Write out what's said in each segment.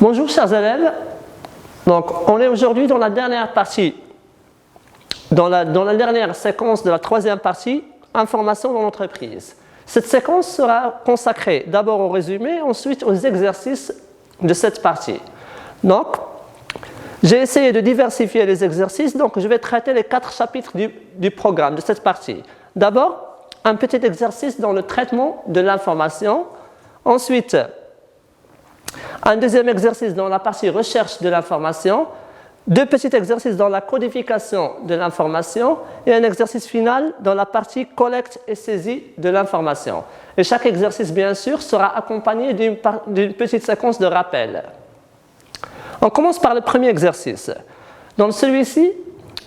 Bonjour chers élèves, donc on est aujourd'hui dans la dernière partie, dans la dernière séquence de la troisième partie, information dans l'entreprise. Cette séquence sera consacrée d'abord au résumé, ensuite aux exercices de cette partie. Donc, j'ai essayé de diversifier les exercices, donc je vais traiter les 4 chapitres du programme de cette partie. D'abord, un petit exercice dans le traitement de l'information, ensuite un deuxième exercice dans la partie recherche de l'information, 2 petits exercices dans la codification de l'information et un exercice final dans la partie collecte et saisie de l'information. Et chaque exercice, bien sûr, sera accompagné d'une petite séquence de rappel. On commence par le premier exercice. Dans celui-ci,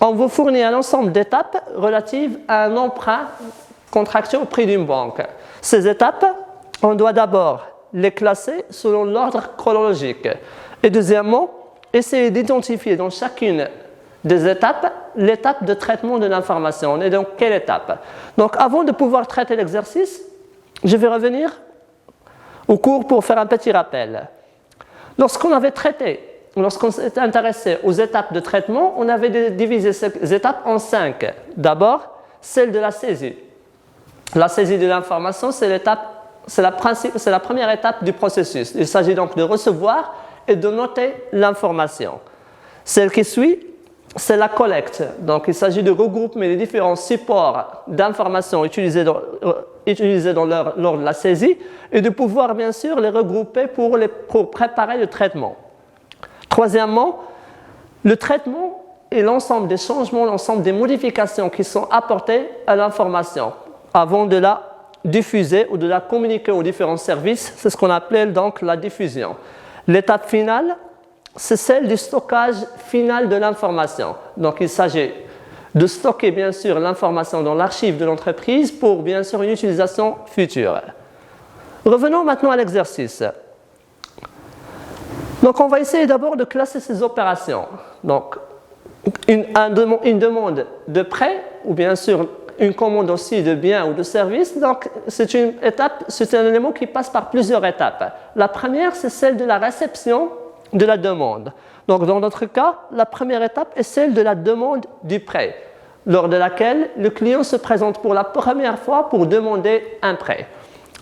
on vous fournit un ensemble d'étapes relatives à un emprunt contracté auprès d'une banque. Ces étapes, on doit d'abord les classer selon l'ordre chronologique. Et deuxièmement, essayer d'identifier dans chacune des étapes l'étape de traitement de l'information. On est dans quelle étape? Donc avant de pouvoir traiter l'exercice, je vais revenir au cours pour faire un petit rappel. Lorsqu'on s'était intéressé aux étapes de traitement, on avait divisé ces étapes en 5. D'abord, celle de la saisie. La saisie de l'information, c'est la première étape du processus. Il s'agit donc de recevoir et de noter l'information. Celle qui suit, c'est la collecte. Donc, il s'agit de regrouper les différents supports d'informations utilisés lors de la saisie et de pouvoir, bien sûr, les regrouper pour préparer le traitement. Troisièmement, le traitement est l'ensemble des changements, l'ensemble des modifications qui sont apportées à l'information avant de la diffuser ou de la communiquer aux différents services. C'est ce qu'on appelle donc la diffusion. L'étape finale, c'est celle du stockage final de l'information. Donc, il s'agit de stocker, bien sûr, l'information dans l'archive de l'entreprise pour, bien sûr, une utilisation future. Revenons maintenant à l'exercice. Donc, on va essayer d'abord de classer ces opérations. Donc, une demande de prêt, ou bien sûr, une commande aussi de biens ou de services. Donc, c'est un élément qui passe par plusieurs étapes. La première, c'est celle de la réception de la demande. Donc, dans notre cas, la première étape est celle de la demande du prêt, lors de laquelle le client se présente pour la première fois pour demander un prêt.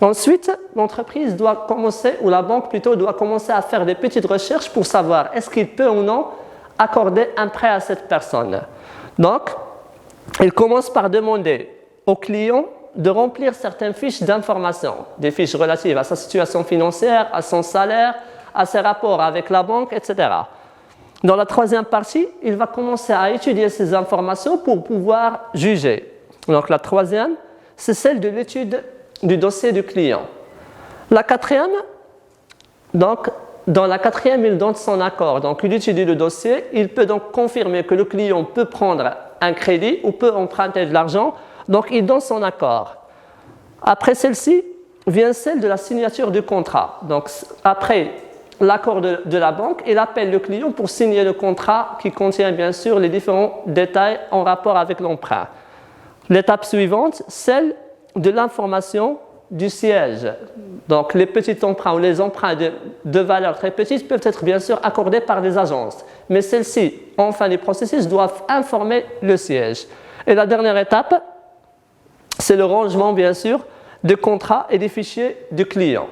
Ensuite, l'entreprise doit commencer, ou la banque plutôt, doit commencer à faire des petites recherches pour savoir est-ce qu'il peut ou non accorder un prêt à cette personne. Donc, il commence par demander au client de remplir certaines fiches d'information, des fiches relatives à sa situation financière, à son salaire, à ses rapports avec la banque, etc. Dans la troisième partie, il va commencer à étudier ces informations pour pouvoir juger. Donc la troisième, c'est celle de l'étude du dossier du client. La quatrième, donc, dans la quatrième, il donne son accord. Donc, il étudie le dossier. Il peut donc confirmer que le client peut prendre un crédit ou peut emprunter de l'argent. Donc, il donne son accord. Après celle-ci, vient celle de la signature du contrat. Donc, après l'accord de la banque, il appelle le client pour signer le contrat qui contient bien sûr les différents détails en rapport avec l'emprunt. L'étape suivante, celle de l'information du siège. Donc, les petits emprunts ou les emprunts de valeur très petites peuvent être bien sûr accordés par des agences. Mais celles-ci, en fin du processus, doivent informer le siège. Et la dernière étape, c'est le rangement, bien sûr, des contrats et des fichiers du client.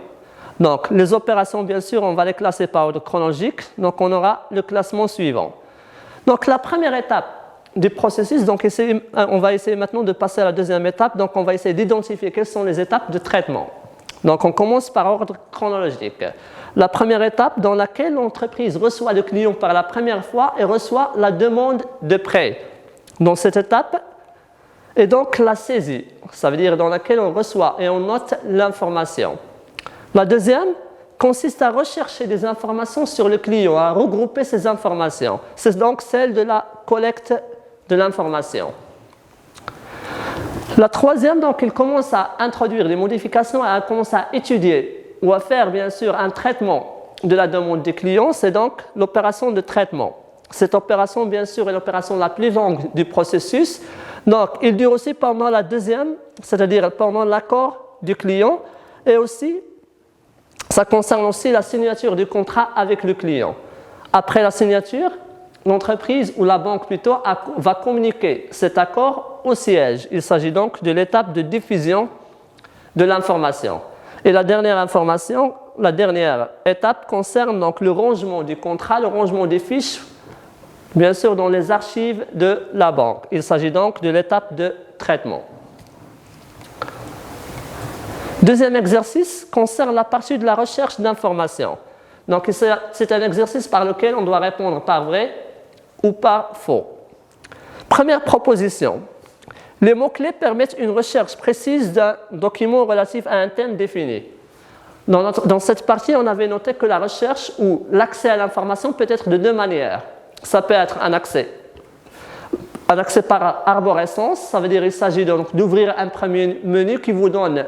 Donc, les opérations, bien sûr, on va les classer par ordre chronologique. Donc, on aura le classement suivant. Donc, la première étape du processus, donc on va essayer maintenant de passer à la deuxième étape. Donc, on va essayer d'identifier quelles sont les étapes de traitement. Donc, on commence par ordre chronologique. La première étape dans laquelle l'entreprise reçoit le client par la première fois et reçoit la demande de prêt. Dans cette étape est donc la saisie, ça veut dire dans laquelle on reçoit et on note l'information. La deuxième consiste à rechercher des informations sur le client, à regrouper ces informations. C'est donc celle de la collecte de l'information. La troisième, donc, il commence à introduire des modifications, à commencer à étudier ou à faire, bien sûr, un traitement de la demande du client. C'est donc l'opération de traitement. Cette opération, bien sûr, est l'opération la plus longue du processus. Donc, il dure aussi pendant la deuxième, c'est-à-dire pendant l'accord du client, et aussi Ça concerne aussi la signature du contrat avec le client. Après la signature, l'entreprise ou la banque plutôt va communiquer cet accord au siège. Il s'agit donc de l'étape de diffusion de l'information. Et la dernière étape concerne donc le rangement du contrat, le rangement des fiches, bien sûr dans les archives de la banque. Il s'agit donc de l'étape de traitement. Deuxième exercice concerne la partie de la recherche d'informations. Donc c'est un exercice par lequel on doit répondre par vrai ou par faux. Première proposition. Les mots-clés permettent une recherche précise d'un document relatif à un thème défini. Dans cette partie, on avait noté que la recherche ou l'accès à l'information peut être de deux manières. Ça peut être un accès par arborescence, ça veut dire qu'il s'agit donc d'ouvrir un premier menu qui vous donne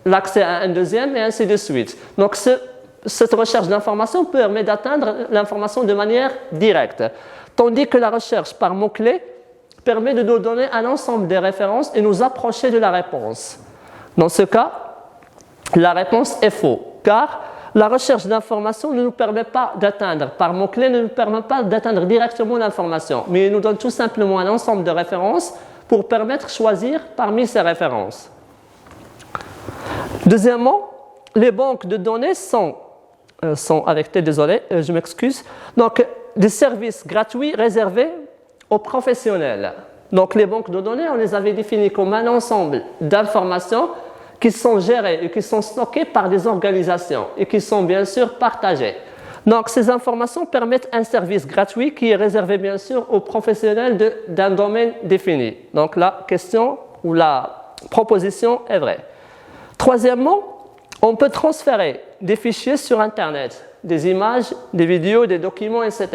l'accès à un deuxième et ainsi de suite. Donc cette recherche d'information permet d'atteindre l'information de manière directe, tandis que la recherche par mots-clés permet de nous donner un ensemble de références et nous approcher de la réponse. Dans ce cas, la réponse est faux, car la recherche d'information ne nous permet pas d'atteindre, par mots-clés, ne nous permet pas d'atteindre directement l'information, mais il nous donne tout simplement un ensemble de références pour permettre de choisir parmi ces références. Deuxièmement, les banques de données sont avec T, désolé, je m'excuse, donc des services gratuits réservés aux professionnels. Donc les banques de données, on les avait définies comme un ensemble d'informations qui sont gérées et qui sont stockées par des organisations et qui sont bien sûr partagées. Donc ces informations permettent un service gratuit qui est réservé bien sûr aux professionnels d'un domaine défini. Donc la question ou la proposition est vraie. Troisièmement, on peut transférer des fichiers sur Internet, des images, des vidéos, des documents, etc.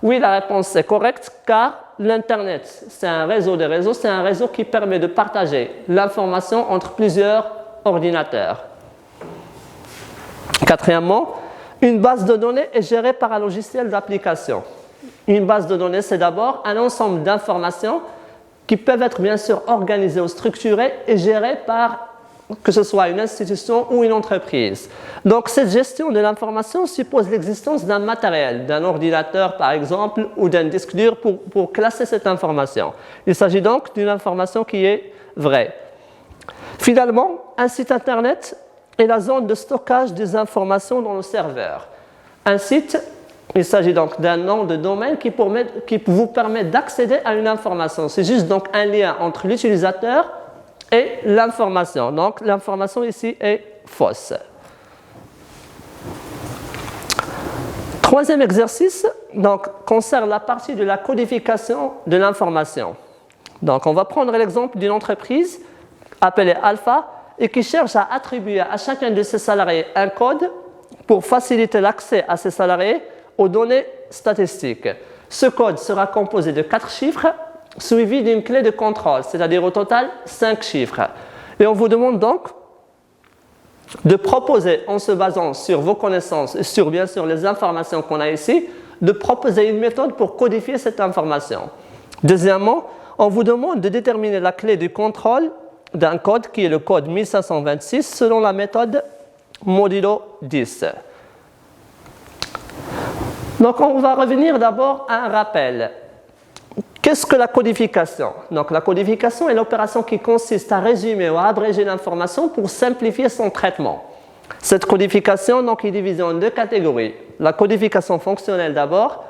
Oui, la réponse est correcte car l'Internet, c'est un réseau de réseaux, c'est un réseau qui permet de partager l'information entre plusieurs ordinateurs. Quatrièmement, une base de données est gérée par un logiciel d'application. Une base de données, c'est d'abord un ensemble d'informations qui peuvent être bien sûr organisées ou structurées et gérées par que ce soit une institution ou une entreprise. Donc cette gestion de l'information suppose l'existence d'un matériel, d'un ordinateur par exemple ou d'un disque dur pour classer cette information. Il s'agit donc d'une information qui est vraie. Finalement, un site internet est la zone de stockage des informations dans le serveur. Un site, il s'agit donc d'un nom de domaine qui vous permet d'accéder à une information. C'est juste donc un lien entre l'utilisateur et l'information. Donc l'information ici est fausse. Troisième exercice donc, concerne la partie de la codification de l'information. Donc on va prendre l'exemple d'une entreprise appelée Alpha et qui cherche à attribuer à chacun de ses salariés un code pour faciliter l'accès à ses salariés aux données statistiques. Ce code sera composé de 4 chiffres suivi d'une clé de contrôle, c'est-à-dire au total 5 chiffres. Et on vous demande donc de proposer, en se basant sur vos connaissances et sur bien sûr les informations qu'on a ici, de proposer une méthode pour codifier cette information. Deuxièmement, on vous demande de déterminer la clé de contrôle d'un code qui est le code 1526 selon la méthode modulo 10. Donc on va revenir d'abord à un rappel. Qu'est-ce que la codification? Donc la codification est l'opération qui consiste à résumer ou à abréger l'information pour simplifier son traitement. Cette codification donc, est divisée en deux catégories. La codification fonctionnelle d'abord,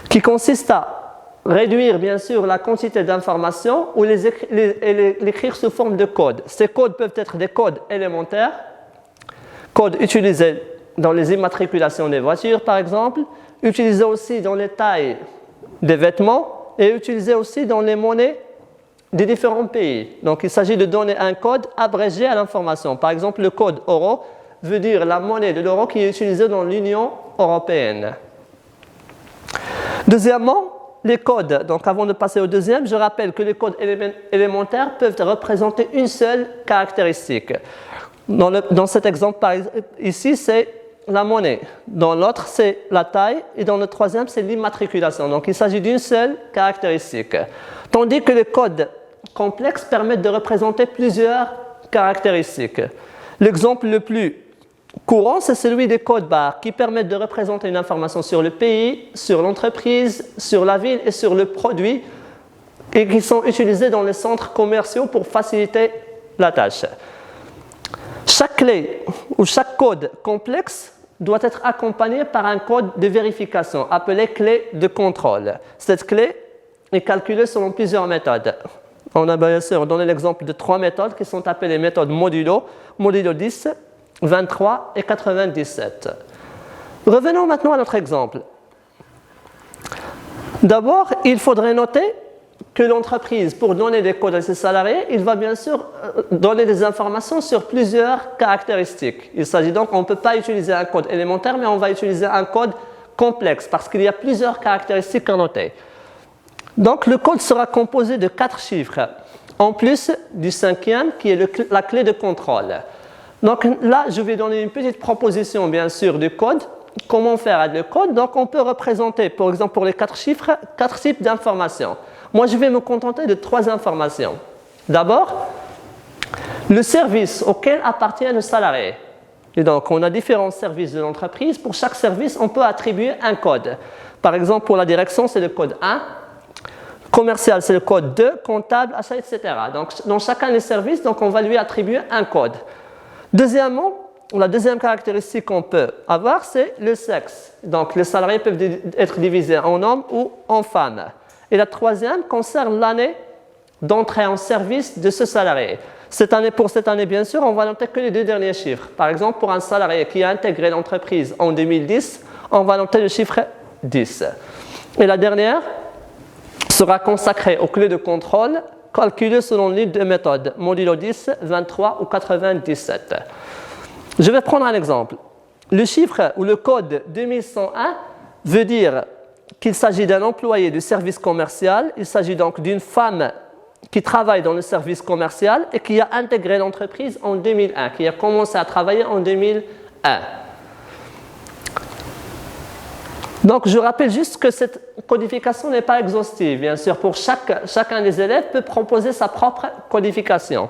qui consiste à réduire bien sûr la quantité d'informations ou l'écrire sous forme de code. Ces codes peuvent être des codes élémentaires, codes utilisés dans les immatriculations des voitures par exemple, utilisés aussi dans les tailles des vêtements et utilisés aussi dans les monnaies des différents pays. Donc il s'agit de donner un code abrégé à l'information. Par exemple, le code euro veut dire la monnaie de l'euro qui est utilisée dans l'Union européenne. Deuxièmement, les codes. Donc avant de passer au deuxième, je rappelle que les codes élémentaires peuvent représenter une seule caractéristique. Dans cet exemple ici, c'est la monnaie. Dans l'autre, c'est la taille. Et dans le troisième, c'est l'immatriculation. Donc, il s'agit d'une seule caractéristique. Tandis que les codes complexes permettent de représenter plusieurs caractéristiques. L'exemple le plus courant, c'est celui des codes barres qui permettent de représenter une information sur le pays, sur l'entreprise, sur la ville et sur le produit et qui sont utilisés dans les centres commerciaux pour faciliter la tâche. Chaque clé ou chaque code complexe doit être accompagné par un code de vérification appelé clé de contrôle. Cette clé est calculée selon plusieurs méthodes. On a bien sûr donné l'exemple de 3 méthodes qui sont appelées méthodes modulo 10, 23 et 97. Revenons maintenant à notre exemple. D'abord, il faudrait noter que l'entreprise, pour donner des codes à ses salariés, il va bien sûr donner des informations sur plusieurs caractéristiques. Il s'agit donc, on ne peut pas utiliser un code élémentaire, mais on va utiliser un code complexe parce qu'il y a plusieurs caractéristiques à noter. Donc, le code sera composé de 4 chiffres, en plus du 5e qui est la clé de contrôle. Donc là, je vais donner une petite proposition, bien sûr, du code. Comment faire avec le code? Donc, on peut représenter, par exemple, pour les 4 chiffres, 4 types d'informations. Moi, je vais me contenter de 3 informations. D'abord, le service auquel appartient le salarié. Et donc, on a différents services de l'entreprise. Pour chaque service, on peut attribuer un code. Par exemple, pour la direction, c'est le code 1. Commercial, c'est le code 2. Comptable, achat, etc. Donc, dans chacun des services, donc, on va lui attribuer un code. Deuxièmement, la deuxième caractéristique qu'on peut avoir, c'est le sexe. Donc, les salariés peuvent être divisés en hommes ou en femmes. Et la troisième concerne l'année d'entrée en service de ce salarié. Pour cette année, bien sûr, on va noter que les 2 derniers chiffres. Par exemple, pour un salarié qui a intégré l'entreprise en 2010, on va noter le chiffre 10. Et la dernière sera consacrée aux clés de contrôle calculées selon l'une des méthodes, modulo 10, 23 ou 97. Je vais prendre un exemple. Le chiffre ou le code 2101 veut dire qu'il s'agit d'un employé du service commercial. Il s'agit donc d'une femme qui travaille dans le service commercial et qui a intégré l'entreprise en 2001, qui a commencé à travailler en 2001. Donc, je rappelle juste que cette codification n'est pas exhaustive. Bien sûr, pour chacun des élèves peut proposer sa propre codification.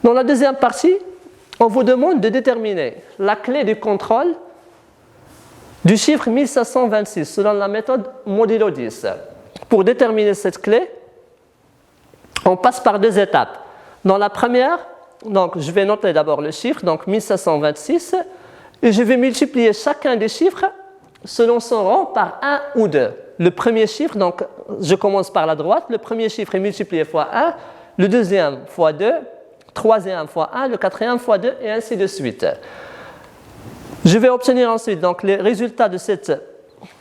Dans la deuxième partie, on vous demande de déterminer la clé du contrôle du chiffre 1526 selon la méthode modulo 10. Pour déterminer cette clé, on passe par 2 étapes. Dans la première, donc, je vais noter d'abord le chiffre, donc 1526, et je vais multiplier chacun des chiffres selon son rang par 1 ou 2. Le premier chiffre, donc je commence par la droite, le premier chiffre est multiplié fois 1, le deuxième fois 2, troisième fois 1, le quatrième fois 2 et ainsi de suite. Je vais obtenir ensuite donc, les résultats de cette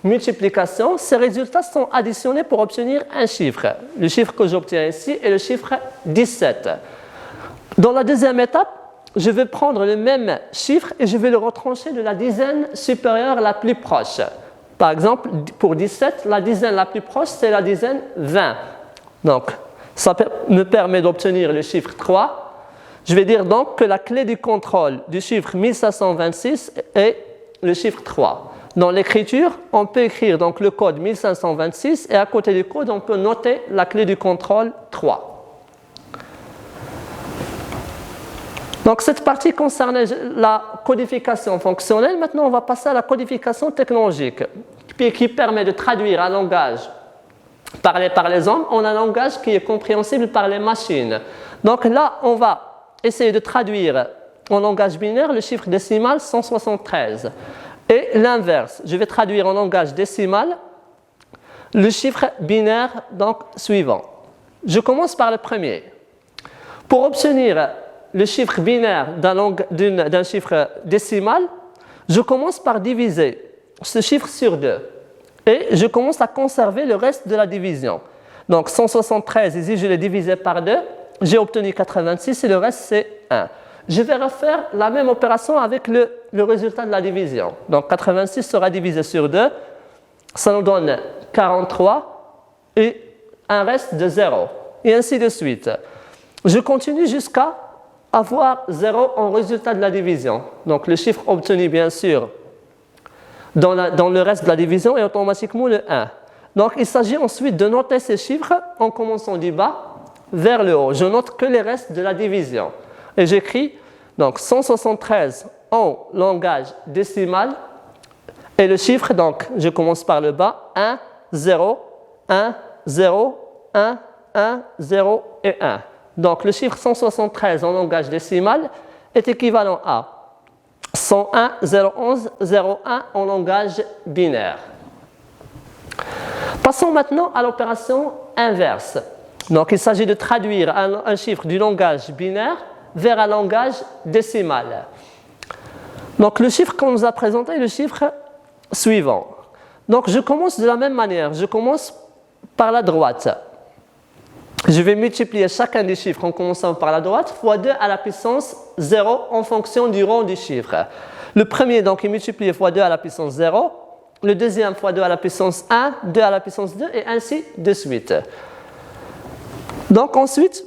multiplication. Ces résultats sont additionnés pour obtenir un chiffre. Le chiffre que j'obtiens ici est le chiffre 17. Dans la deuxième étape, je vais prendre le même chiffre et je vais le retrancher de la dizaine supérieure la plus proche. Par exemple, pour 17, la dizaine la plus proche, c'est la dizaine 20. Donc, ça me permet d'obtenir le chiffre 3. Je vais dire donc que la clé du contrôle du chiffre 1526 est le chiffre 3. Dans l'écriture, on peut écrire donc le code 1526 et à côté du code, on peut noter la clé du contrôle 3. Donc cette partie concernait la codification fonctionnelle. Maintenant, on va passer à la codification technologique qui permet de traduire un langage parlé par les hommes en un langage qui est compréhensible par les machines. Donc là, on va essayer de traduire en langage binaire le chiffre décimal 173. Et l'inverse, je vais traduire en langage décimal le chiffre binaire donc, suivant. Je commence par le premier. Pour obtenir le chiffre binaire d'un chiffre décimal, je commence par diviser ce chiffre sur 2. Et je commence à conserver le reste de la division. Donc 173, ici je l'ai divisé par 2. J'ai obtenu 86 et le reste c'est 1. Je vais refaire la même opération avec le résultat de la division. Donc 86 sera divisé sur 2. Ça nous donne 43 et un reste de 0. Et ainsi de suite. Je continue jusqu'à avoir 0 en résultat de la division. Donc le chiffre obtenu bien sûr dans le reste de la division est automatiquement le 1. Donc il s'agit ensuite de noter ces chiffres en commençant du bas vers le haut. Je note que les restes de la division. Et j'écris donc 173 en langage décimal. Et le chiffre, donc, je commence par le bas, 1, 0, 1, 0, 1, 1, 0 et 1. Donc, le chiffre 173 en langage décimal est équivalent à 101, 011, 01 en langage binaire. Passons maintenant à l'opération inverse. Donc, il s'agit de traduire un chiffre du langage binaire vers un langage décimal. Donc, le chiffre qu'on nous a présenté est le chiffre suivant. Donc, je commence de la même manière. Je commence par la droite. Je vais multiplier chacun des chiffres en commençant par la droite fois 2 à la puissance 0 en fonction du rang du chiffre. Le premier, donc, est multiplié fois 2 à la puissance 0. Le deuxième fois 2 à la puissance 1, 2 à la puissance 2 et ainsi de suite. Donc ensuite,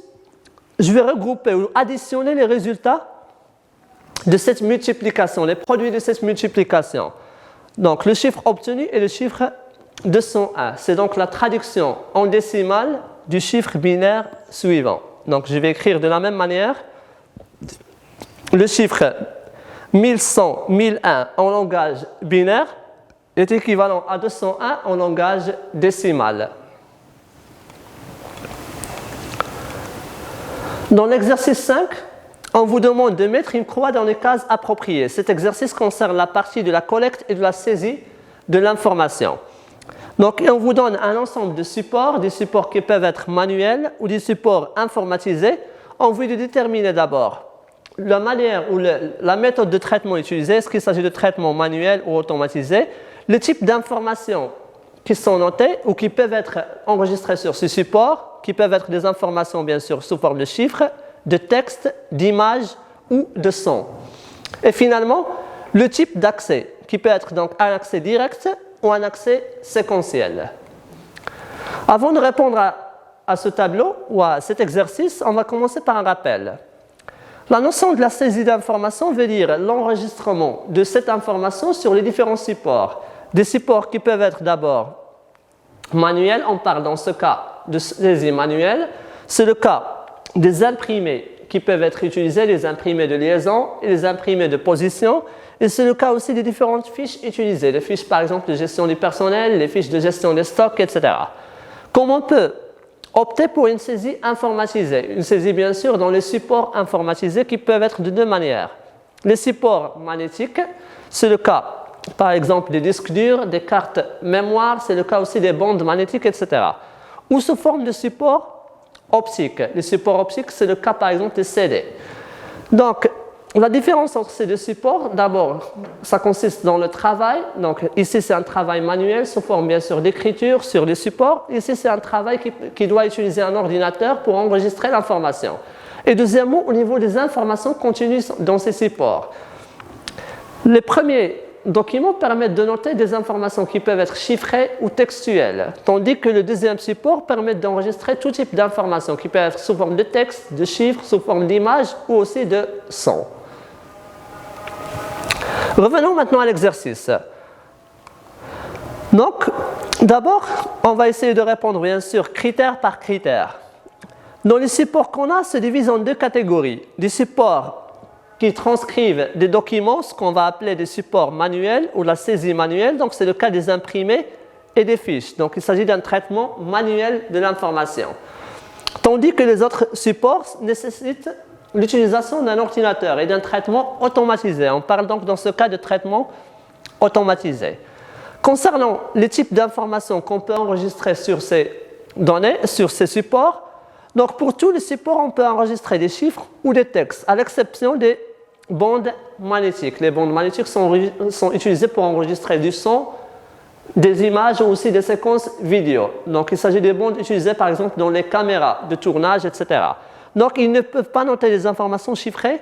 je vais regrouper ou additionner les résultats de cette multiplication, les produits de cette multiplication. Donc le chiffre obtenu est le chiffre 201. C'est donc la traduction en décimale du chiffre binaire suivant. Donc je vais écrire de la même manière le chiffre 1100, 1001 en langage binaire est équivalent à 201 en langage décimal. Dans l'exercice 5, on vous demande de mettre une croix dans les cases appropriées. Cet exercice concerne la partie de la collecte et de la saisie de l'information. Donc, on vous donne un ensemble de supports, des supports qui peuvent être manuels ou des supports informatisés, en vue de déterminer d'abord la manière ou la méthode de traitement utilisée, est-ce qu'il s'agit de traitement manuel ou automatisé, le type d'informations qui sont notées ou qui peuvent être enregistrées sur ce support, qui peuvent être des informations bien sûr sous forme de chiffres, de texte, d'images ou de sons. Et finalement, le type d'accès, qui peut être donc un accès direct ou un accès séquentiel. Avant de répondre à ce tableau ou à cet exercice, on va commencer par un rappel. La notion de la saisie d'information veut dire l'enregistrement de cette information sur les différents supports. Des supports qui peuvent être d'abord manuels, on parle dans ce cas de saisie manuelle. C'est le cas des imprimés qui peuvent être utilisés, les imprimés de liaison et les imprimés de position. Et c'est le cas aussi des différentes fiches utilisées, les fiches par exemple de gestion du personnel, les fiches de gestion des stocks, etc. Comment on peut opter pour une saisie informatisée? Une saisie bien sûr dans les supports informatisés qui peuvent être de deux manières. Les supports magnétiques, c'est le cas par exemple des disques durs, des cartes mémoire, c'est le cas aussi des bandes magnétiques, etc. Ou sous forme de supports optiques. Les supports optiques, c'est le cas par exemple des CD. Donc, la différence entre ces deux supports, d'abord, ça consiste dans le travail. Donc, ici, c'est un travail manuel sous forme bien sûr d'écriture sur les supports. Ici, c'est un travail qui doit utiliser un ordinateur pour enregistrer l'information. Et deuxièmement, au niveau des informations contenues dans ces supports. Les premiers documents permettent de noter des informations qui peuvent être chiffrées ou textuelles, tandis que le deuxième support permet d'enregistrer tout type d'informations qui peuvent être sous forme de texte, de chiffres, sous forme d'images ou aussi de sons. Revenons maintenant à l'exercice. Donc, d'abord, on va essayer de répondre bien sûr critère par critère. Dans les supports qu'on a, se divise en deux catégories. Des supports qui transcrivent des documents, ce qu'on va appeler des supports manuels ou la saisie manuelle. Donc, c'est le cas des imprimés et des fiches. Donc, il s'agit d'un traitement manuel de l'information. Tandis que les autres supports nécessitent l'utilisation d'un ordinateur et d'un traitement automatisé. On parle donc dans ce cas de traitement automatisé. Concernant les types d'informations qu'on peut enregistrer sur ces données, sur ces supports, donc pour tous les supports, on peut enregistrer des chiffres ou des textes, à l'exception des bandes magnétiques. Les bandes magnétiques sont utilisées pour enregistrer du son, des images ou aussi des séquences vidéo. Donc il s'agit des bandes utilisées par exemple dans les caméras de tournage, etc. Donc ils ne peuvent pas noter des informations chiffrées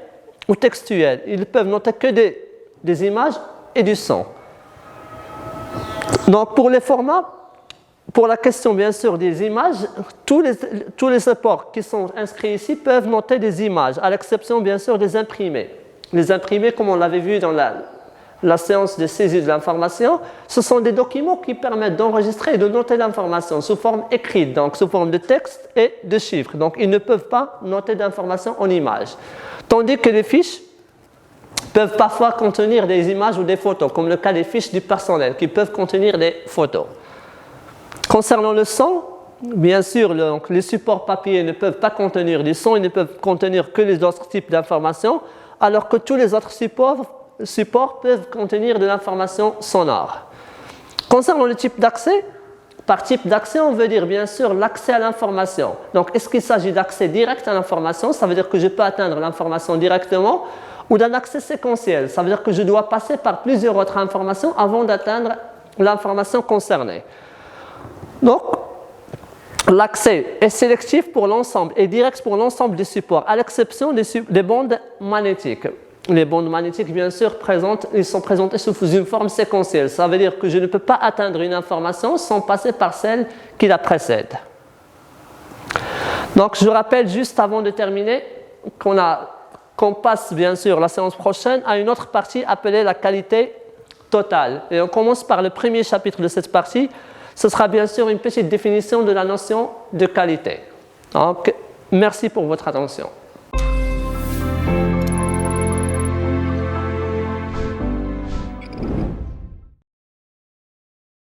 ou textuelles. Ils peuvent noter que des images et du son. Donc pour les formats, pour la question bien sûr des images, tous les supports qui sont inscrits ici peuvent noter des images, à l'exception bien sûr des imprimés. Les imprimés, comme on l'avait vu dans la séance de saisie de l'information, ce sont des documents qui permettent d'enregistrer et de noter l'information sous forme écrite, donc sous forme de texte et de chiffres. Donc ils ne peuvent pas noter d'informations en images. Tandis que les fiches peuvent parfois contenir des images ou des photos, comme le cas des fiches du personnel, qui peuvent contenir des photos. Concernant le son, bien sûr, les supports papier ne peuvent pas contenir du son, ils ne peuvent contenir que les autres types d'informations, alors que tous les autres supports peuvent contenir de l'information sonore. Concernant le type d'accès, par type d'accès, on veut dire bien sûr l'accès à l'information. Donc, est-ce qu'il s'agit d'accès direct à l'information? Ça veut dire que je peux atteindre l'information directement, ou d'un accès séquentiel. Ça veut dire que je dois passer par plusieurs autres informations avant d'atteindre l'information concernée. Donc, l'accès est sélectif pour l'ensemble et direct pour l'ensemble des supports, à l'exception des bandes magnétiques. Les bandes magnétiques, bien sûr, ils sont présentées sous une forme séquentielle. Ça veut dire que je ne peux pas atteindre une information sans passer par celle qui la précède. Donc, je rappelle juste avant de terminer qu'on passe, bien sûr, la séance prochaine à une autre partie appelée la qualité totale. Et on commence par le premier chapitre de cette partie. Ce sera bien sûr une petite définition de la notion de qualité. Donc, merci pour votre attention.